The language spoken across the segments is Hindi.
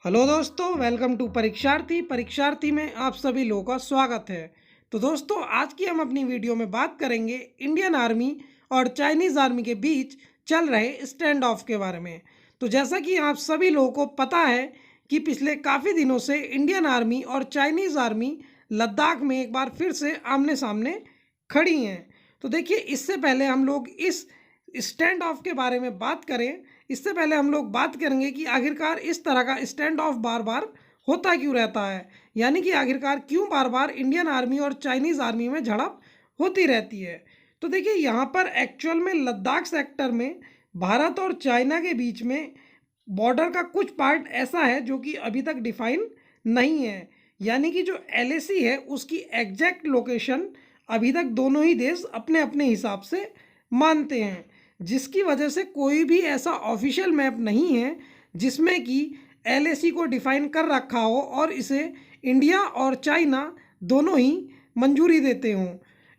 हेलो दोस्तों, वेलकम टू परीक्षार्थी में आप सभी लोगों का स्वागत है। तो दोस्तों, आज की हम अपनी वीडियो में बात करेंगे इंडियन आर्मी और चाइनीज़ आर्मी के बीच चल रहे स्टैंड ऑफ के बारे में। तो जैसा कि आप सभी लोगों को पता है कि पिछले काफ़ी दिनों से इंडियन आर्मी और चाइनीज़ आर्मी लद्दाख में एक बार फिर से आमने सामने खड़ी हैं। तो देखिए, इससे पहले हम लोग इस स्टैंड ऑफ के बारे में बात करें, इससे पहले हम लोग बात करेंगे कि आखिरकार इस तरह का स्टैंड ऑफ बार बार होता क्यों रहता है, यानी कि आखिरकार क्यों बार बार इंडियन आर्मी और चाइनीज़ आर्मी में झड़प होती रहती है। तो देखिए, यहाँ पर एक्चुअल में लद्दाख सेक्टर में भारत और चाइना के बीच में बॉर्डर का कुछ पार्ट ऐसा है जो कि अभी तक डिफाइन नहीं है, यानी कि जो एलएसी है उसकी एग्जैक्ट लोकेशन अभी तक दोनों ही देश अपने अपने हिसाब से मानते हैं, जिसकी वजह से कोई भी ऐसा ऑफिशियल मैप नहीं है जिसमें कि एलएसी को डिफाइन कर रखा हो और इसे इंडिया और चाइना दोनों ही मंजूरी देते हों।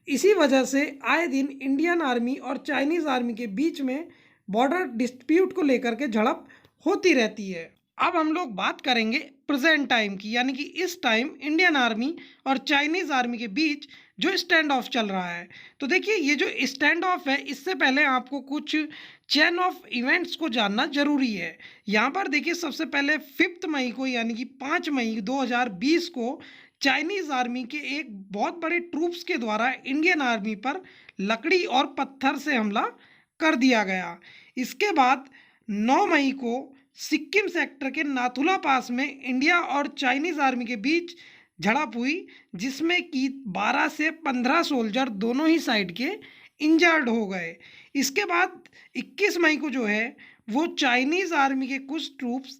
इसी वजह से आए दिन इंडियन आर्मी और चाइनीज़ आर्मी के बीच में बॉर्डर डिस्प्यूट को लेकर के झड़प होती रहती है। अब हम लोग बात करेंगे प्रेजेंट टाइम की, यानी कि इस टाइम इंडियन आर्मी और चाइनीज़ आर्मी के बीच जो स्टैंड ऑफ चल रहा है। तो देखिए, ये जो स्टैंड ऑफ है, इससे पहले आपको कुछ चेन ऑफ इवेंट्स को जानना जरूरी है। यहाँ पर देखिए, सबसे पहले 5 मई को, यानी कि 5 मई 2020 को चाइनीज़ आर्मी के एक बहुत बड़े ट्रूप्स के द्वारा इंडियन आर्मी पर लकड़ी और पत्थर से हमला कर दिया गया। इसके बाद 9 मई को सिक्किम सेक्टर के नाथुला पास में इंडिया और चाइनीज़ आर्मी के बीच झड़प हुई, जिसमें कि 12 से 15 सोल्जर दोनों ही साइड के इंजर्ड हो गए। इसके बाद 21 मई को जो है वो चाइनीज़ आर्मी के कुछ ट्रूप्स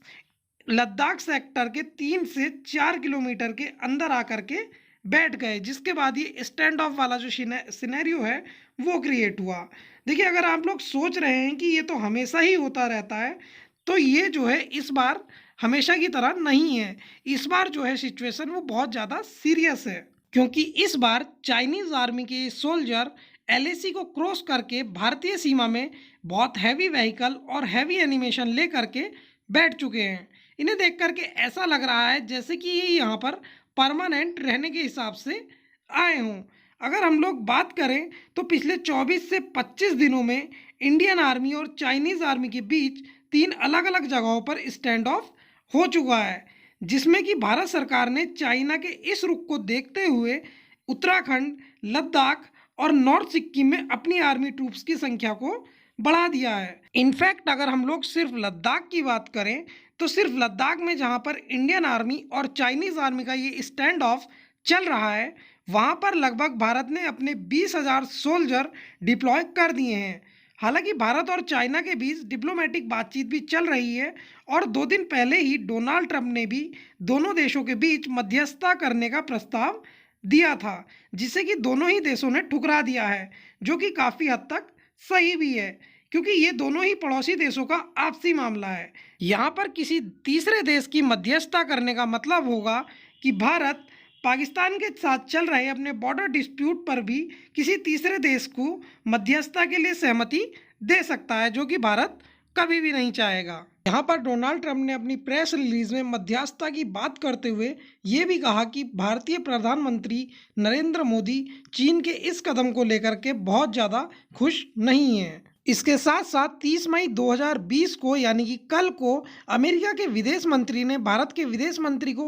लद्दाख सेक्टर के 3 से 4 किलोमीटर के अंदर आकर के बैठ गए, जिसके बाद ये स्टैंड ऑफ वाला जो सिनेरियो है वो क्रिएट हुआ। देखिए, अगर आप लोग सोच रहे हैं कि ये तो हमेशा ही होता रहता है, तो ये जो है इस बार हमेशा की तरह नहीं है। इस बार जो है सिचुएशन वो बहुत ज़्यादा सीरियस है, क्योंकि इस बार चाइनीज़ आर्मी के सोल्जर एलएसी को क्रॉस करके भारतीय सीमा में बहुत हैवी व्हीकल और हैवी एनिमेशन ले करके बैठ चुके हैं। इन्हें देख करके ऐसा लग रहा है जैसे कि ये यहाँ पर परमानेंट रहने के हिसाब से आए हों। अगर हम लोग बात करें तो पिछले 24 से 25 दिनों में इंडियन आर्मी और चाइनीज़ आर्मी के बीच 3 अलग अलग जगहों पर स्टैंड ऑफ हो चुका है, जिसमें कि भारत सरकार ने चाइना के इस रुख को देखते हुए उत्तराखंड, लद्दाख और नॉर्थ सिक्किम में अपनी आर्मी ट्रूप्स की संख्या को बढ़ा दिया है। इनफैक्ट अगर हम लोग सिर्फ लद्दाख की बात करें तो सिर्फ लद्दाख में जहां पर इंडियन आर्मी और चाइनीज़ आर्मी का ये स्टैंड ऑफ चल रहा है, वहां पर लगभग भारत ने अपने 20,000 सोल्जर डिप्लॉय कर दिए हैं। हालांकि भारत और चाइना के बीच डिप्लोमेटिक बातचीत भी चल रही है और 2 दिन पहले ही डोनाल्ड ट्रंप ने भी दोनों देशों के बीच मध्यस्थता करने का प्रस्ताव दिया था, जिसे कि दोनों ही देशों ने ठुकरा दिया है, जो कि काफ़ी हद तक सही भी है, क्योंकि ये दोनों ही पड़ोसी देशों का आपसी मामला है। यहाँ पर किसी तीसरे देश की मध्यस्थता करने का मतलब होगा कि भारत पाकिस्तान के साथ चल रहे अपने बॉर्डर डिस्प्यूट पर भी किसी तीसरे देश को मध्यस्थता के लिए सहमति दे सकता है, जो कि भारत कभी भी नहीं चाहेगा। यहाँ पर डोनाल्ड ट्रंप ने अपनी प्रेस रिलीज में मध्यस्थता की बात करते हुए ये भी कहा कि भारतीय प्रधानमंत्री नरेंद्र मोदी चीन के इस कदम को लेकर के बहुत ज़्यादा खुश नहीं हैं। इसके साथ साथ 30 मई 2020 को, यानी कि कल को, अमेरिका के विदेश मंत्री ने भारत के विदेश मंत्री को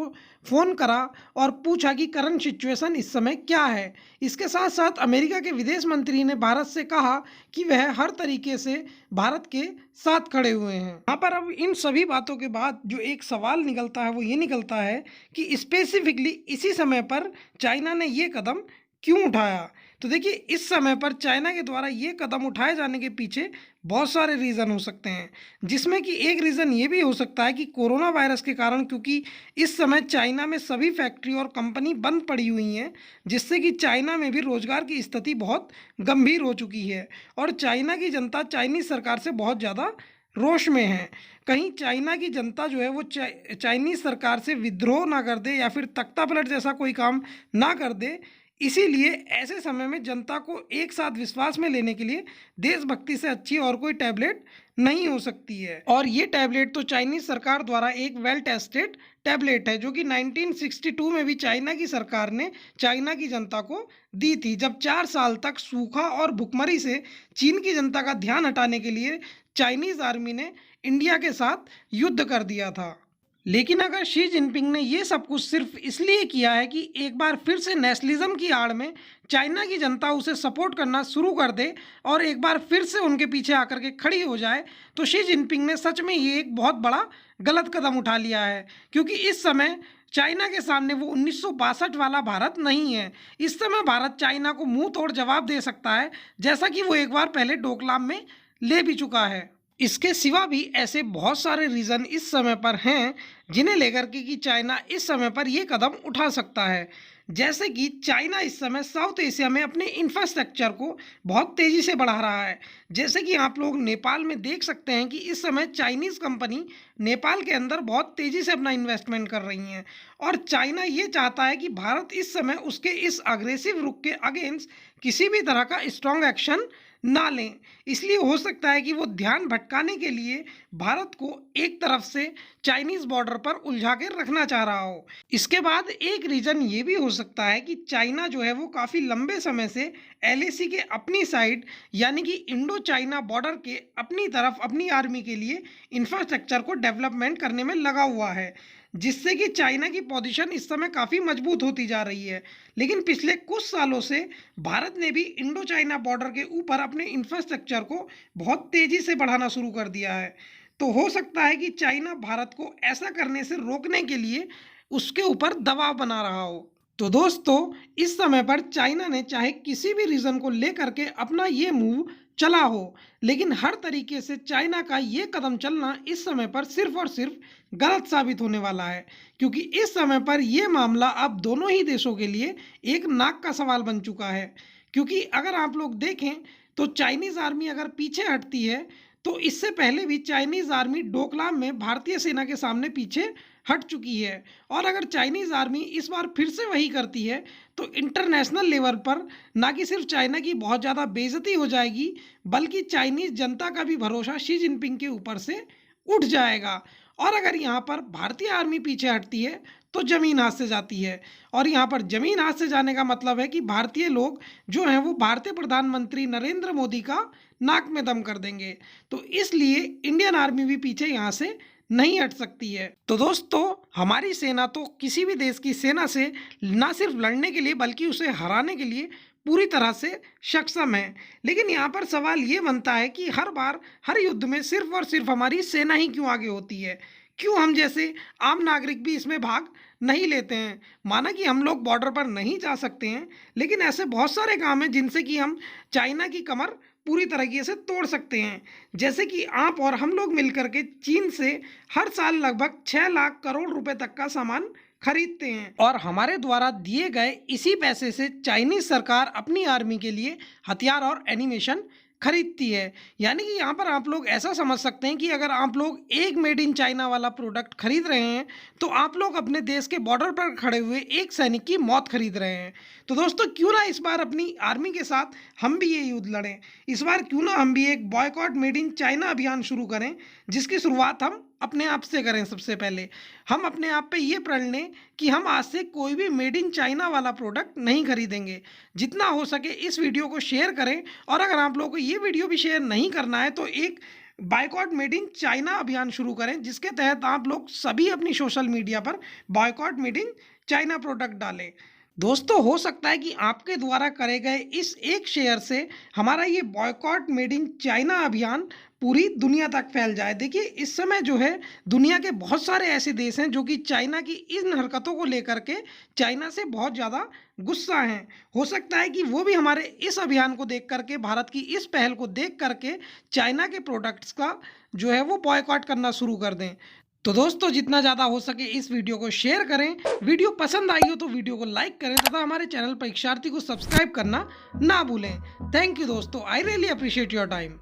फ़ोन करा और पूछा कि करंट सिचुएशन इस समय क्या है। इसके साथ साथ अमेरिका के विदेश मंत्री ने भारत से कहा कि वह हर तरीके से भारत के साथ खड़े हुए हैं। यहाँ पर अब इन सभी बातों के बाद जो एक सवाल निकलता है वो ये निकलता है कि स्पेसिफिकली इसी समय पर चाइना ने ये कदम क्यों उठाया। तो देखिए, इस समय पर चाइना के द्वारा ये कदम उठाए जाने के पीछे बहुत सारे रीज़न हो सकते हैं, जिसमें कि एक रीज़न ये भी हो सकता है कि कोरोना वायरस के कारण, क्योंकि इस समय चाइना में सभी फैक्ट्री और कंपनी बंद पड़ी हुई हैं, जिससे कि चाइना में भी रोजगार की स्थिति बहुत गंभीर हो चुकी है और चाइना की जनता चाइनीज़ सरकार से बहुत ज़्यादा रोष में है। कहीं चाइना की जनता जो है वो चाइनीज़ सरकार से विद्रोह ना कर दे या फिर तख्ता पलट जैसा कोई काम ना कर दे, इसीलिए ऐसे समय में जनता को एक साथ विश्वास में लेने के लिए देशभक्ति से अच्छी और कोई टैबलेट नहीं हो सकती है। और ये टैबलेट तो चाइनीज सरकार द्वारा एक वेल टेस्टेड टैबलेट है, जो कि 1962 में भी चाइना की सरकार ने चाइना की जनता को दी थी, जब 4 साल तक सूखा और भुखमरी से चीन की जनता का ध्यान हटाने के लिए चाइनीज आर्मी ने इंडिया के साथ युद्ध कर दिया था। लेकिन अगर शी जिनपिंग ने ये सब कुछ सिर्फ इसलिए किया है कि एक बार फिर से नेशनलिज्म की आड़ में चाइना की जनता उसे सपोर्ट करना शुरू कर दे और एक बार फिर से उनके पीछे आकर के खड़ी हो जाए, तो शी जिनपिंग ने सच में ये एक बहुत बड़ा गलत कदम उठा लिया है। क्योंकि इस समय चाइना के सामने वो 1962 वाला भारत नहीं है। इस समय भारत चाइना को मुंह तोड़ जवाब दे सकता है, जैसा कि वो एक बार पहले डोकलाम में ले भी चुका है। इसके सिवा भी ऐसे बहुत सारे रीज़न इस समय पर हैं जिन्हें लेकर के कि चाइना इस समय पर ये कदम उठा सकता है। जैसे कि चाइना इस समय साउथ एशिया में अपने इंफ्रास्ट्रक्चर को बहुत तेज़ी से बढ़ा रहा है। जैसे कि आप लोग नेपाल में देख सकते हैं कि इस समय चाइनीज़ कंपनी नेपाल के अंदर बहुत तेज़ी से अपना इन्वेस्टमेंट कर रही हैं और चाइना ये चाहता है कि भारत इस समय उसके इस अग्रेसिव रुख के अगेंस्ट किसी भी तरह का स्ट्रॉन्ग एक्शन ना लें। इसलिए हो सकता है कि वो ध्यान भटकाने के लिए भारत को एक तरफ से चाइनीज़ बॉर्डर पर उलझा के रखना चाह रहा हो। इसके बाद एक रीज़न ये भी हो सकता है कि चाइना जो है वो काफ़ी लंबे समय से एलएसी के अपनी साइड यानी कि इंडो चाइना बॉर्डर के अपनी तरफ अपनी आर्मी के लिए इंफ्रास्ट्रक्चर को डेवलपमेंट करने में लगा हुआ है, जिससे कि चाइना की पोजीशन इस समय काफ़ी मजबूत होती जा रही है। लेकिन पिछले कुछ सालों से भारत ने भी इंडो चाइना बॉर्डर के ऊपर अपने इंफ्रास्ट्रक्चर को बहुत तेज़ी से बढ़ाना शुरू कर दिया है। तो हो सकता है कि चाइना भारत को ऐसा करने से रोकने के लिए उसके ऊपर दबाव बना रहा हो। तो दोस्तों, इस समय पर चाइना ने चाहे किसी भी रीज़न को लेकर के अपना ये मूव चला हो, लेकिन हर तरीके से चाइना का ये कदम चलना इस समय पर सिर्फ और सिर्फ गलत साबित होने वाला है। क्योंकि इस समय पर यह मामला अब दोनों ही देशों के लिए एक नाक का सवाल बन चुका है। क्योंकि अगर आप लोग देखें तो चाइनीज़ आर्मी अगर पीछे हटती है तो इससे पहले भी चाइनीज़ आर्मी डोकलाम में भारतीय सेना के सामने पीछे हट चुकी है। और अगर चाइनीज़ आर्मी इस बार फिर से वही करती है तो इंटरनेशनल लेवल पर ना कि सिर्फ चाइना की बहुत ज़्यादा बेइज्जती हो जाएगी, बल्कि चाइनीज़ जनता का भी भरोसा शी जिनपिंग के ऊपर से उठ जाएगा। और अगर यहाँ पर भारतीय आर्मी पीछे हटती है तो ज़मीन हाथ से जाती है। और यहाँ पर ज़मीन हाथ से जाने का मतलब है कि भारतीय लोग जो हैं वो भारतीय प्रधानमंत्री नरेंद्र मोदी का नाक में दम कर देंगे। तो इसलिए इंडियन आर्मी भी पीछे यहाँ से नहीं हट सकती है। तो दोस्तों, हमारी सेना तो किसी भी देश की सेना से ना सिर्फ लड़ने के लिए बल्कि उसे हराने के लिए पूरी तरह से सक्षम है। लेकिन यहाँ पर सवाल ये बनता है कि हर बार हर युद्ध में सिर्फ और सिर्फ हमारी सेना ही क्यों आगे होती है? क्यों हम जैसे आम नागरिक भी इसमें भाग नहीं लेते हैं? माना कि हम लोग बॉर्डर पर नहीं जा सकते हैं, लेकिन ऐसे बहुत सारे काम हैं जिनसे कि हम चाइना की कमर पूरी तरीके से तोड़ सकते हैं। जैसे कि आप और हम लोग मिलकर के चीन से हर साल लगभग 6 लाख करोड़ रुपए तक का सामान खरीदते हैं और हमारे द्वारा दिए गए इसी पैसे से चाइनीज सरकार अपनी आर्मी के लिए हथियार और एनिमेशन खरीदती है। यानी कि यहाँ पर आप लोग ऐसा समझ सकते हैं कि अगर आप लोग एक मेड इन चाइना वाला प्रोडक्ट खरीद रहे हैं तो आप लोग अपने देश के बॉर्डर पर खड़े हुए एक सैनिक की मौत खरीद रहे हैं। तो दोस्तों, क्यों ना इस बार अपनी आर्मी के साथ हम भी ये युद्ध लड़ें। इस बार क्यों ना हम भी एक बॉयकॉट मेड इन चाइना अभियान शुरू करें, जिसकी शुरुआत हम अपने आप से करें। सबसे पहले हम अपने आप पे ये प्रण लें कि हम आज से कोई भी मेड इन चाइना वाला प्रोडक्ट नहीं खरीदेंगे। जितना हो सके इस वीडियो को शेयर करें और अगर आप लोगों को ये वीडियो भी शेयर नहीं करना है तो एक बायकॉट मेड इन चाइना अभियान शुरू करें, जिसके तहत आप लोग सभी अपनी सोशल मीडिया पर boycott made in China product डालें। दोस्तों, हो सकता है कि आपके द्वारा करे गए इस एक शेयर से हमारा ये बॉयकॉट मेड इन चाइना अभियान पूरी दुनिया तक फैल जाए। देखिए, इस समय जो है दुनिया के बहुत सारे ऐसे देश हैं जो कि चाइना की इन हरकतों को लेकर के चाइना से बहुत ज़्यादा गुस्सा हैं। हो सकता है कि वो भी हमारे इस अभियान को देख करके, भारत की इस पहल को देख करके चाइना के प्रोडक्ट्स का जो है वो बॉयकॉट करना शुरू कर दें। तो दोस्तों, जितना ज़्यादा हो सके इस वीडियो को शेयर करें। वीडियो पसंद आई हो तो वीडियो को लाइक करें तथा हमारे चैनल परीक्षार्थी को सब्सक्राइब करना ना भूलें। थैंक यू दोस्तों, I really appreciate your time.